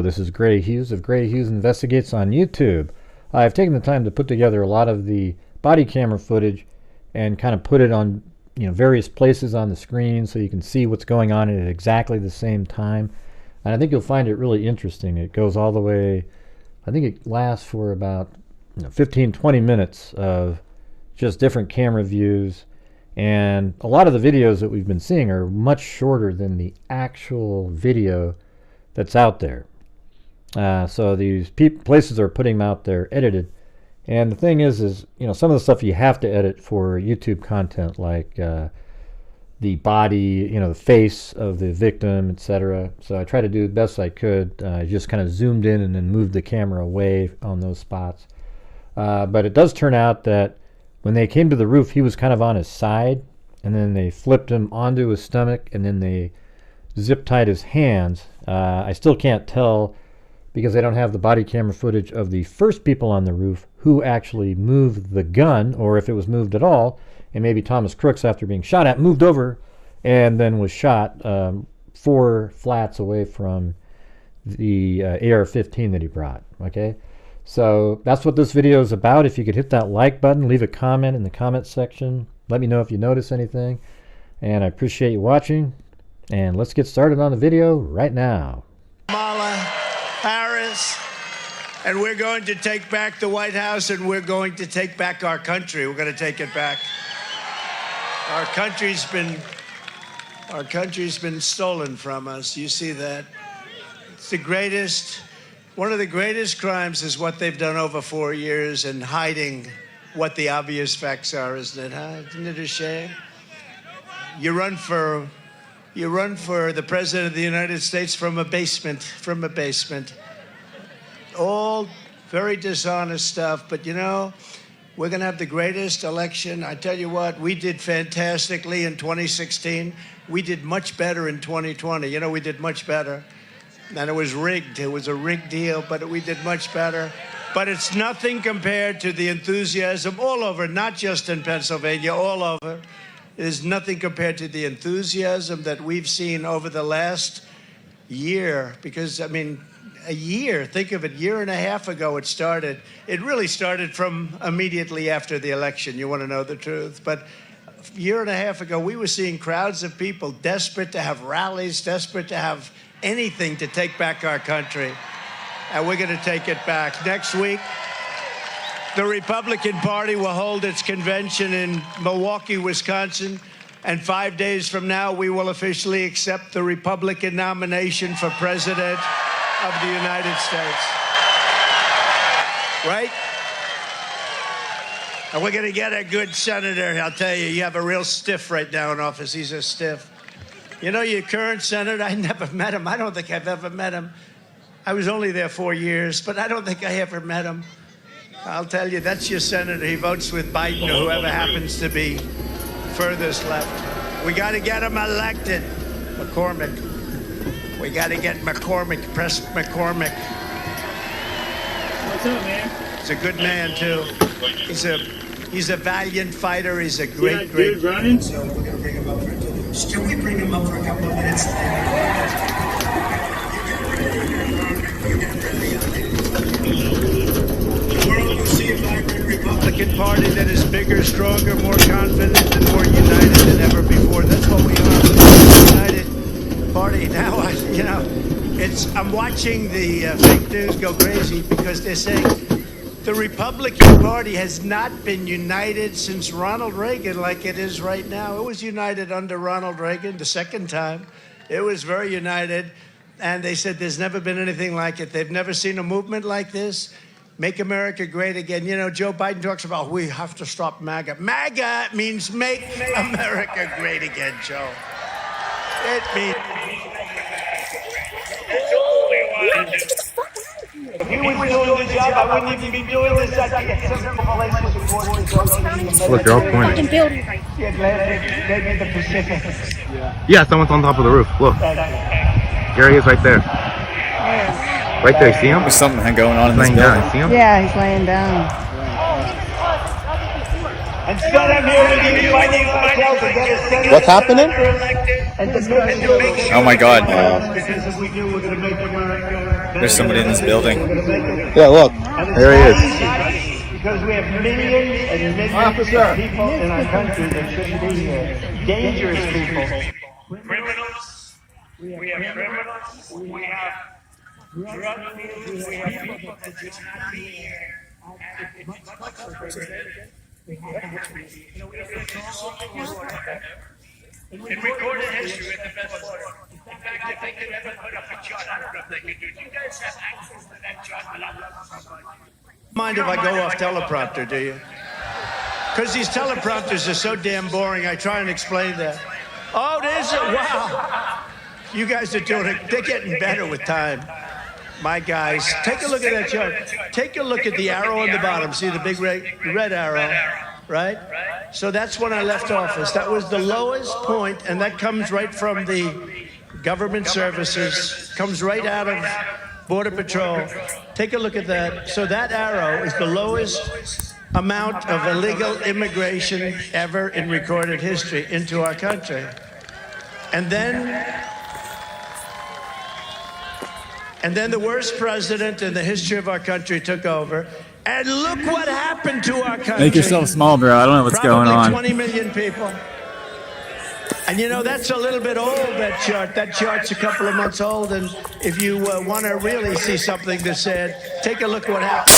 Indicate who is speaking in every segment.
Speaker 1: this is Grant Hughes of Grant Hughes Investigates on YouTube. I've taken the time to put together a lot of the body camera footage and kind of put it on various places on the screen so you can see what's going on at exactly the same time. And I think you'll find it really interesting. It goes all the way, I think it lasts for about 15-20 minutes of just different camera views. And a lot of the videos that we've been seeing are much shorter than the actual video that's out there. So these places are putting them out there edited. And the thing is some of the stuff you have to edit for YouTube content, like the body, the face of the victim, etc. So I tried to do the best I could. I just kind of zoomed in and then moved the camera away on those spots. But it does turn out that when they came to the roof, he was kind of on his side, and then they flipped him onto his stomach, and then they zip tied his hands. I still can't tell, because I don't have the body camera footage of the first people on the roof, who actually moved the gun, or if it was moved at all. And maybe Thomas Crooks, after being shot at, moved over and then was shot 4 flats away from the AR-15 that he brought. Okay, so that's what this video is about. If you could hit that like button, leave a comment in the comment section. Let me know if you notice anything. And I appreciate you watching. And let's get started on the video right now.
Speaker 2: Kamala Harris, and we're going to take back the White House, and we're going to take back our country. We're going to take it back. Our country's been stolen from us. You see that? It's the greatest, one of the greatest crimes is what they've done over 4 years and hiding what the obvious facts are, isn't it? Huh? Isn't it a shame? You run for the President of the United States from a basement, All very dishonest stuff, but we're going to have the greatest election. I tell you what, we did fantastically in 2016. We did much better in 2020. We did much better. And it was rigged. It was a rigged deal, but we did much better. But it's nothing compared to the enthusiasm all over, not just in Pennsylvania, all over. It is nothing compared to the enthusiasm that we've seen over the last year. Because, a year, think of it, year and a half ago it started. It really started from immediately after the election, you want to know the truth. But a year and a half ago, we were seeing crowds of people desperate to have rallies, desperate to have anything to take back our country. And we're going to take it back. Next week, the Republican Party will hold its convention in Milwaukee, Wisconsin. And 5 days from now, we will officially accept the Republican nomination for President of the United States. Right? And we're going to get a good senator. I'll tell you, you have a real stiff right now in office. He's a stiff. Your current senator, I never met him. I don't think I've ever met him. I was only there 4 years, but I don't think I ever met him. I'll tell you, that's your senator. He votes with Biden or whoever happens to be furthest left. We got to get him elected. McCormick. We got to get McCormick, press McCormick.
Speaker 3: What's up, man?
Speaker 2: He's a good man, too. He's a valiant fighter. He's a great.
Speaker 3: Running?
Speaker 2: So we're going to bring him up for a Should we bring him up for a couple of minutes? The world will see a vibrant Republican Party that is bigger, stronger, more confident, and more united than ever before. That's what we are. The United Party. Now, I'm watching the fake news go crazy because they're saying the Republican Party has not been united since Ronald Reagan like it is right now. It was united under Ronald Reagan the second time. It was very united. And they said there's never been anything like it. They've never seen a movement like this. Make America great again. Joe Biden talks about we have to stop MAGA. MAGA means make America great again, Joe. It means... If you were doing the job, I wouldn't even be doing this. I'd get some place.
Speaker 4: Look, they're all pointing.
Speaker 2: Maybe the Pacific.
Speaker 4: Yeah, someone's on top of the roof. Look. There he is right there. Right there, you see him?
Speaker 5: There's something going on in this
Speaker 4: laying
Speaker 5: building.
Speaker 4: down, you see him?
Speaker 6: Yeah, he's laying down.
Speaker 5: What's happening? Oh my God. There's somebody in this building.
Speaker 4: Yeah, look. There he is.
Speaker 2: Because we have millions and millions of people in our country that shouldn't be here. Dangerous people.
Speaker 3: Criminals. We have criminals. We have drug dealers. We have people that should not be here. In recorded history, we're the best order. In fact, if they could ever put up a chart, I don't know if they could do it. You guys have access to that chart, but I'm not somebody.
Speaker 2: Mind if I go off teleprompter, do you? Because these teleprompters are so damn boring, I try and explain that. Oh, there's a, wow. You guys are doing it, they're getting better with time. My guys, take a look at that chart. Take a look at the arrow on the bottom. See the big red arrow, right? So that's when I left office. That was the lowest point, and that comes right from the government services, comes right out of Border Patrol. Take a look at that. So that arrow is the lowest amount of illegal immigration ever in recorded history into our country. And then the worst president in the history of our country took over. And look what happened to our country.
Speaker 5: Make yourself small, bro. I don't know what's going on.
Speaker 2: 20 million people. And you know, that's a little bit old, that chart. That chart's a couple of months old. And if you want to really see something that's sad, take a look what happened.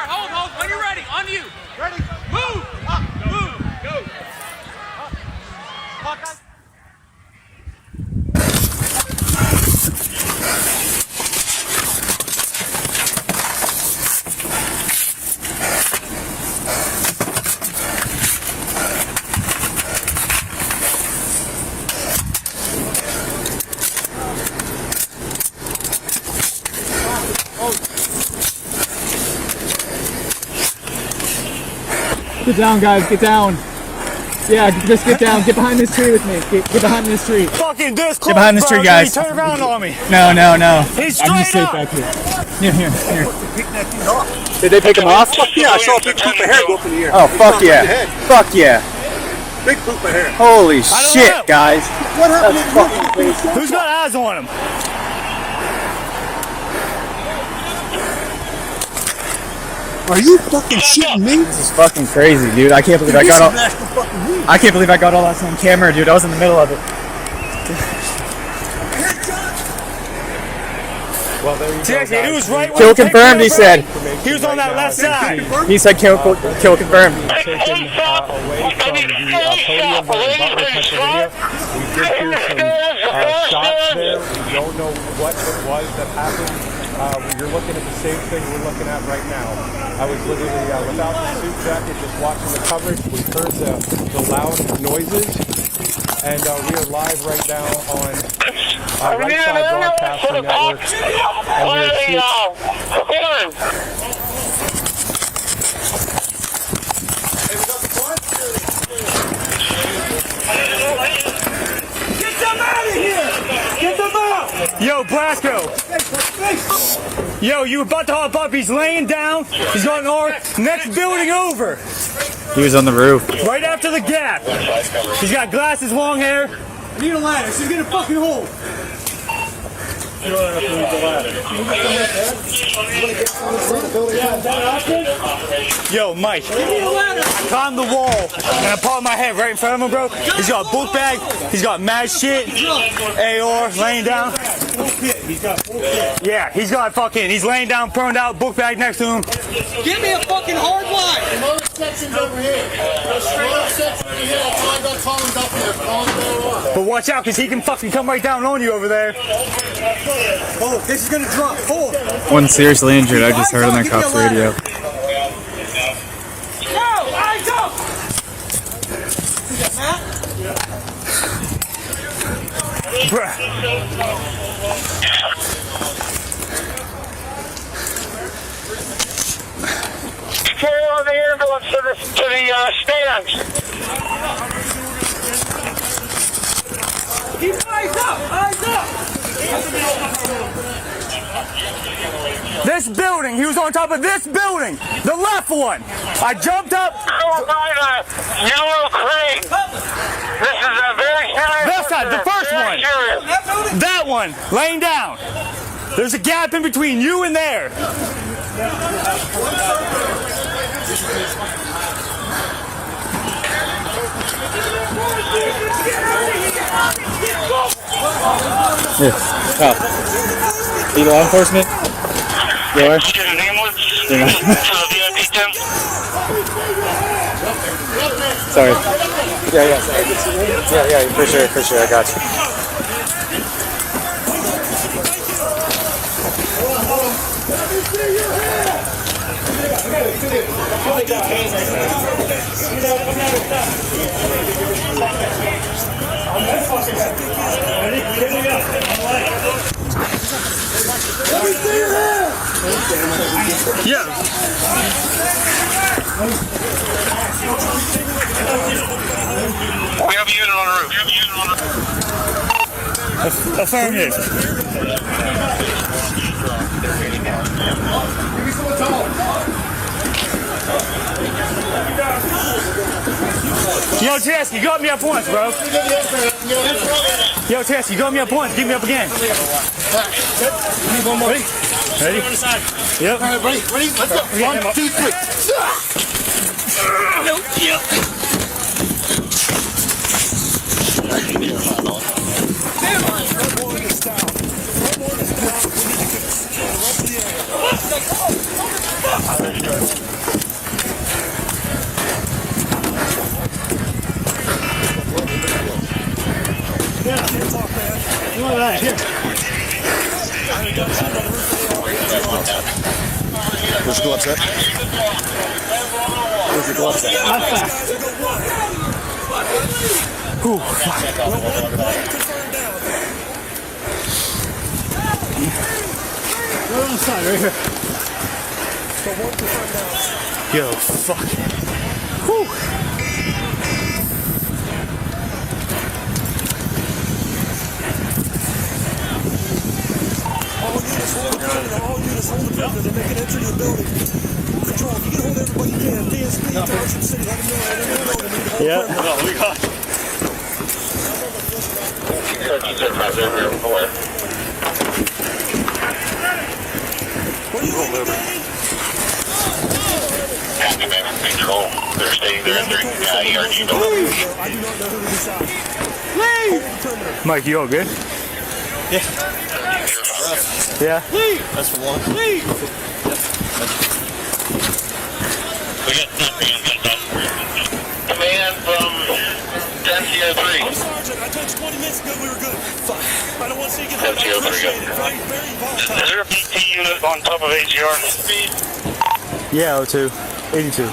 Speaker 6: Hold, when you're ready, on you. Ready? Move! Up, move! Go! Up.
Speaker 7: Get down, guys, get down. Yeah, just get down. Get behind this tree with me. Get behind this tree.
Speaker 6: Fucking this close,
Speaker 5: Get behind this tree, guys.
Speaker 6: Turn around on me.
Speaker 5: No.
Speaker 6: He's
Speaker 7: I'm just
Speaker 6: straight
Speaker 7: safe
Speaker 6: up.
Speaker 7: back here.
Speaker 5: Here.
Speaker 7: Did they pick him off?
Speaker 4: Yeah, I saw a big poop of hair go up in the air.
Speaker 5: Oh, fuck yeah. Fuck yeah.
Speaker 4: Big poop of hair.
Speaker 5: Holy
Speaker 6: know.
Speaker 5: shit, guys.
Speaker 4: What happened?
Speaker 6: Who's got eyes on him?
Speaker 4: Are you fucking shitting me?
Speaker 5: This is fucking crazy, dude. I can't believe I got all that on camera, dude. I was in the middle of it.
Speaker 6: Seriously, he was right.
Speaker 5: Kill confirmed, he said.
Speaker 6: He was on that left side.
Speaker 5: He said kill confirmed.
Speaker 8: Taken away from the podium in Butler, Pennsylvania. We did hear some shots there. We don't know what it was that happened. You're looking at the same thing we're looking at right now. I was literally without the suit jacket, just watching the coverage. We heard the loud noises, and we are live right now on Right Side Broadcasting Network. And we are seeing...
Speaker 6: Get them out of here! Get them out! Yo, Blasco! Yo, you about to hop up? He's laying down. He's going north. Next building over.
Speaker 5: He was on the roof.
Speaker 6: Right after the gap. He's got glasses, long hair. I need a ladder. She's getting a fucking hole. You don't have to need the ladder. Yo, Mike. I climbed the wall and I popped my head right in front of him, bro. He's got a book bag. He's got mad shit. AR laying down. Yeah, he's got fucking. He's laying down, prone out, book bag next to him.
Speaker 7: Give me a fucking hard line.
Speaker 9: Most sections over here. Most section over here. That's why I got Collins up there.
Speaker 6: But watch out, because he can fucking come right down on you over there.
Speaker 7: Oh, this is gonna drop. Hold.
Speaker 5: One seriously injured, I just heard on the cops radio.
Speaker 6: Go! Eyes up! Bruh.
Speaker 3: carry on the ambulance to the stands.
Speaker 6: Keep eyes up! Eyes up! This building, he was on top of this building, the left one. I jumped up.
Speaker 3: By the yellow crane. This is a very serious.
Speaker 6: Left side, the first one. That one, laying down. There's a gap in between you and there.
Speaker 5: Are you law enforcement? You are?
Speaker 3: Get an ambulance to the VIP tent.
Speaker 5: Sorry. Yeah, for sure, I got you.
Speaker 6: Yeah.
Speaker 3: We have a unit on the roof.
Speaker 6: Affirmative. Yo, Tess, you got me up once, bro. Yo, Tess, you got me up once. Get me up again.
Speaker 9: One more.
Speaker 6: Ready? Yep.
Speaker 9: All right, ready? Let's go. 1, 2, 3. Where's your gloves at? Where's your gloves at?
Speaker 6: Right on the side, right here. Yo, fuck. Whew.
Speaker 10: All units hold the perimeter. They're making entry to the building. Control, if you can hold everybody you can. DSP, Township City, let them know.
Speaker 6: Yeah. We got.
Speaker 10: What are you doing, man?
Speaker 3: Control. They're staying there in their ERG building.
Speaker 10: I do not know who to decide.
Speaker 6: Leave! Mike, you all good?
Speaker 10: Yeah.
Speaker 6: Yeah.
Speaker 10: Leave! That's for one. Leave!
Speaker 3: Command from Delphi 3.
Speaker 10: I'm Sergeant. I told you 20 minutes ago we were good. Fuck. I don't want to see you get
Speaker 3: Delphi 3.
Speaker 10: very volatile.
Speaker 3: Is there a PT unit on top of AGR?
Speaker 6: Yeah, 02. 82.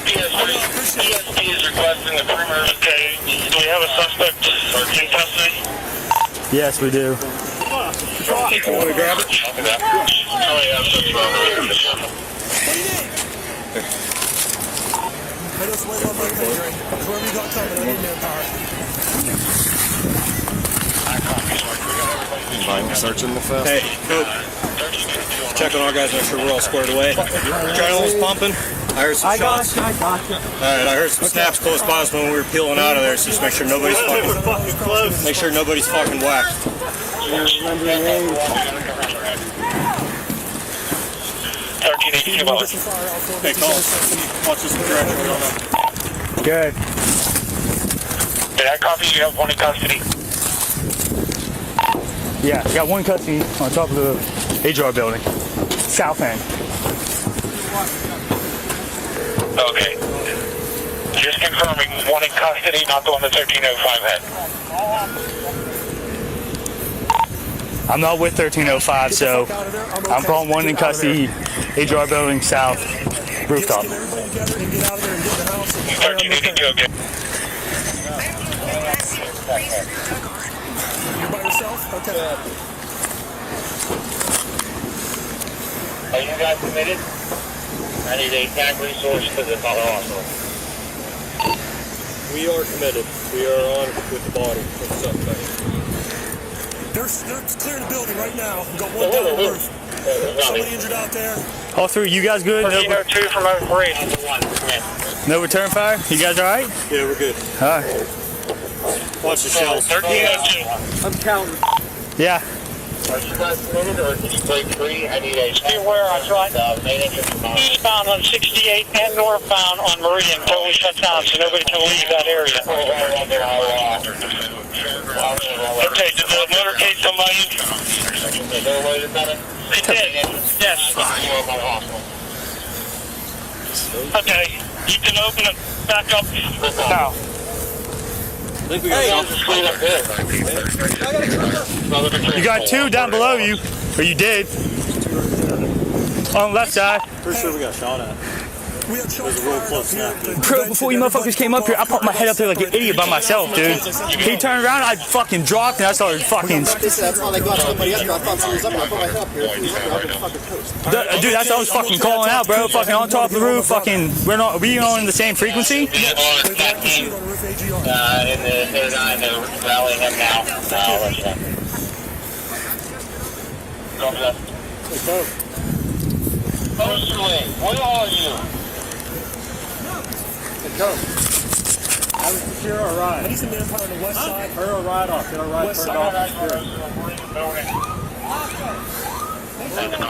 Speaker 3: DSP is requesting the perimeter. Okay. Do we have a suspect in custody?
Speaker 6: Yes, we do.
Speaker 3: Want to grab it? Oh, yeah, that's wrong.
Speaker 10: I just wait on my catering. Whoever you got coming, I need manpower.
Speaker 9: Fine, searching the fest.
Speaker 11: Hey, Coop. Check on our guys, make sure we're all squared away. Adrenaline's pumping. I heard some shots.
Speaker 7: I got you.
Speaker 11: Alright, I heard some snaps close by us when we were peeling out of there, so just make sure nobody's fucking whacked.
Speaker 3: 1382 miles.
Speaker 11: Hey, call. Watch this direction.
Speaker 6: Good.
Speaker 3: Did I copy? You have one in custody?
Speaker 6: Yeah, got one custody on top of the HR building. South end.
Speaker 3: Okay. Just confirming, one in custody, not the one that 1305 had.
Speaker 6: I'm not with 1305, so I'm calling one in custody, HR building south, rooftop.
Speaker 3: 1382, okay.
Speaker 10: You're by yourself? Okay.
Speaker 3: Are you guys committed? I need a tank resource to the Colorado Hospital.
Speaker 11: We are committed. We are on with the body. What's up, man?
Speaker 10: They're clearing the building right now. We've got one down on the roof. Somebody injured out there.
Speaker 6: All three, you guys good?
Speaker 3: 1302 from over 3.
Speaker 6: No return fire? You guys all right?
Speaker 11: Yeah, we're good.
Speaker 6: All right.
Speaker 11: Watch the shells.
Speaker 3: 1302.
Speaker 5: I'm counting.
Speaker 6: Yeah.
Speaker 3: Are you guys committed or can you play 3? I need a... Beware, I tried. Eastbound on 68 and northbound on Meridian totally shut down, so nobody can leave that area. Okay, did the motorcade somebody? It did, yes. Okay, you can open it back up now.
Speaker 6: You got 2 down below you, or you did. On the left side.
Speaker 11: Pretty sure we got shot at.
Speaker 10: We had shots
Speaker 11: There's a real close snap.
Speaker 6: Bro, before you motherfuckers came up here, I popped my head up there like an idiot by myself, dude. He turned around, I fucking dropped, and I started fucking...
Speaker 5: That's how they got somebody up there. I thought somebody was up there. I put my head up here. He was up there on the fucking coast.
Speaker 6: Dude, that's what I was fucking calling out, bro. Fucking on top of the roof, fucking... We're not... Are we on the same frequency?
Speaker 3: In the rallying him now. I'll let you know. Mostly, what are you?
Speaker 8: Go. I was secure or ride?
Speaker 10: I need some manpower on the west side.
Speaker 8: Her or ride off. Get a ride
Speaker 10: West
Speaker 8: turned
Speaker 10: side.
Speaker 8: off.
Speaker 3: No,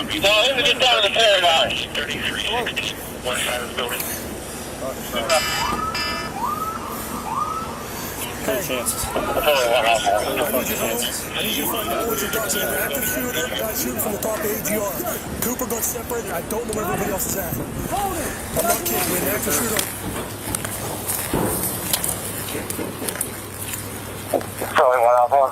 Speaker 3: he was just down in the Paradise. 3360. One side of the building.
Speaker 11: No chances.
Speaker 10: I need you to find out what you're doing. Active shooter, guy shooting from the top of AGR. Cooper got separated. I don't know where everybody else is at. I'm not kidding. We're an active shooter.
Speaker 3: Probably one out more.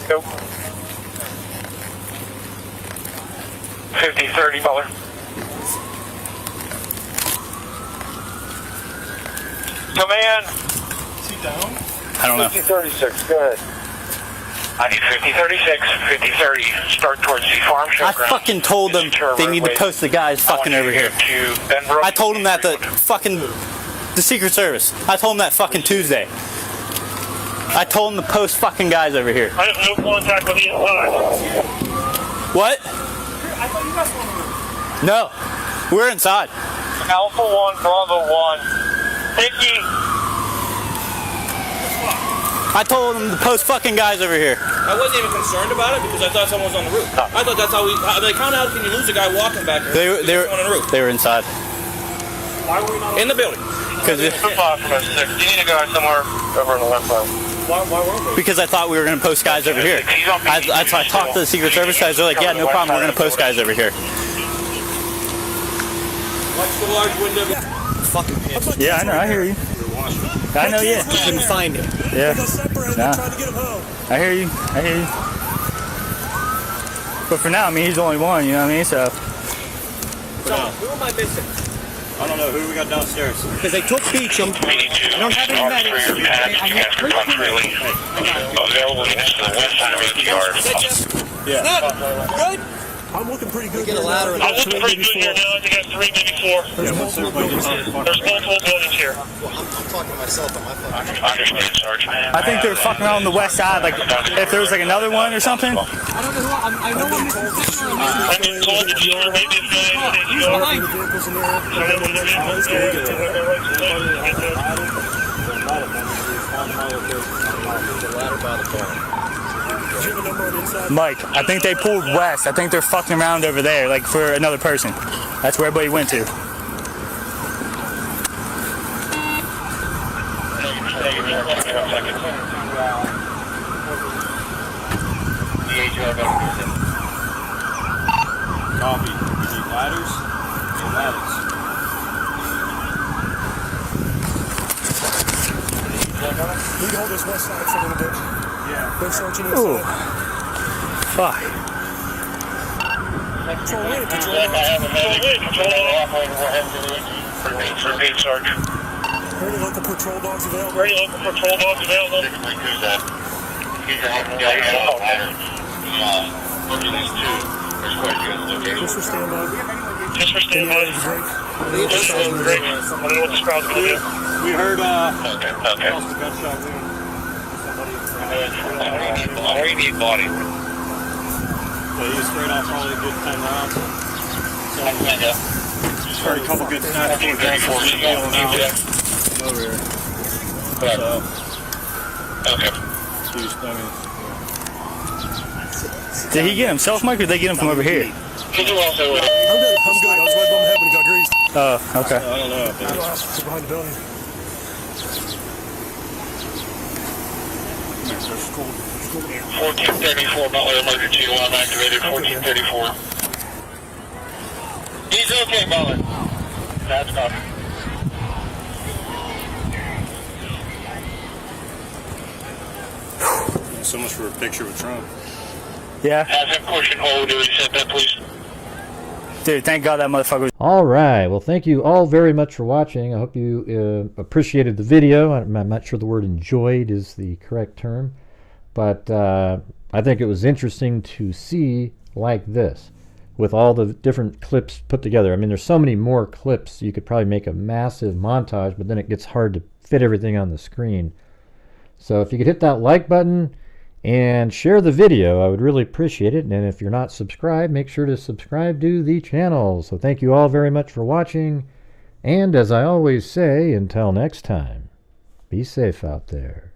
Speaker 3: Nope. 50-30 Butler. Command. Is he down?
Speaker 6: I don't know.
Speaker 3: 50-36, go ahead. I need 50-36, 50-30, start towards the farm show
Speaker 5: I
Speaker 3: ground.
Speaker 5: fucking told them they need to post the guys fucking over here. I told them that the Secret Service. I told them that fucking Tuesday. I told them to post fucking guys over here.
Speaker 3: I have no contact with the inside.
Speaker 5: What? No, we're inside.
Speaker 3: Alpha 1, Bravo 1. Hickey.
Speaker 5: I told them to post fucking guys over here.
Speaker 12: I wasn't even concerned about it because I thought someone was on the roof. I thought that's how we. Like, how can you lose a guy walking back there?
Speaker 5: They were
Speaker 12: on the roof.
Speaker 5: They were inside.
Speaker 12: Why were we not in the building?
Speaker 5: Because
Speaker 3: You need to go somewhere over on the left side.
Speaker 12: Why weren't we?
Speaker 5: Because I thought we were going to post guys over here. I talked to the Secret Service guys. They're like, yeah, no problem. We're going to post guys over here.
Speaker 12: Watch the large window.
Speaker 5: Fucking pissed.
Speaker 6: Yeah, I know. I hear you. I know, yeah.
Speaker 5: You couldn't find him.
Speaker 6: Yeah.
Speaker 10: They got separated.
Speaker 6: Nah.
Speaker 10: They're trying to get him home.
Speaker 6: I hear you. I hear you. But for now, I mean, he's the only one, you know what I mean? So.
Speaker 12: Who am I missing?
Speaker 11: I don't know. Who we got downstairs?
Speaker 5: Because they took Beecham. I don't have any medics.
Speaker 3: Available to the west side of ATR.
Speaker 10: Good? I'm looking pretty good.
Speaker 5: Get a ladder.
Speaker 3: I'm looking pretty good here now. I think I got 3, maybe 4. There's multiple buildings here.
Speaker 5: Well, I'm talking to myself on my phone.
Speaker 3: I understand, Sergeant.
Speaker 6: I think they're fucking around the west side. Like, if there was like another one or something.
Speaker 7: I don't know who I know I'm missing.
Speaker 3: I can call the shooter, maybe it's going to
Speaker 10: The vehicles in there.
Speaker 6: Mike, I think they pulled west. I think they're fucking around over there, like for another person. That's where everybody went to.
Speaker 11: Copy. We need ladders and ladders.
Speaker 10: We can hold this west side for a little bit. Yeah. They're searching
Speaker 6: Ooh.
Speaker 10: inside.
Speaker 6: Fuck.
Speaker 10: Control wind, control
Speaker 3: I have a medic. Repeat, Sergeant.
Speaker 10: Any local patrol dogs available?
Speaker 3: Any local patrol dogs available? Who's that?
Speaker 10: Just for standby.
Speaker 3: Just for standby. Just for break. I don't know what this crowd's going to do.
Speaker 11: We heard,
Speaker 3: Okay.
Speaker 11: gunshot wound.
Speaker 3: Where do you need body?
Speaker 11: Yeah, he was straight off probably a good 10 rounds. So, just heard a couple good snaps.
Speaker 3: 1934,
Speaker 11: Over here.
Speaker 3: Okay.
Speaker 5: Did he get himself, Mike, or did they get him from over here?
Speaker 3: Could you also...
Speaker 10: I'm good. I was right above my head when he got greased.
Speaker 5: Oh, okay.
Speaker 11: I don't know.
Speaker 10: Sit behind the building.
Speaker 3: 1434, Butler, emergency alarm activated, 1434. He's okay, Butler. That's copy.
Speaker 11: So much for a picture with Trump.
Speaker 5: Yeah.
Speaker 3: Have him push and hold. Do what he said, then, please.
Speaker 5: Dude, thank God that motherfucker was...
Speaker 1: All right. Well, thank you all very much for watching. I hope you appreciated the video. I'm not sure the word enjoyed is the correct term, but I think it was interesting to see like this with all the different clips put together. I mean, there's so many more clips. You could probably make a massive montage, but then it gets hard to fit everything on the screen. So if you could hit that like button and share the video, I would really appreciate it. And if you're not subscribed, make sure to subscribe to the channel. So thank you all very much for watching. And as I always say, until next time, be safe out there.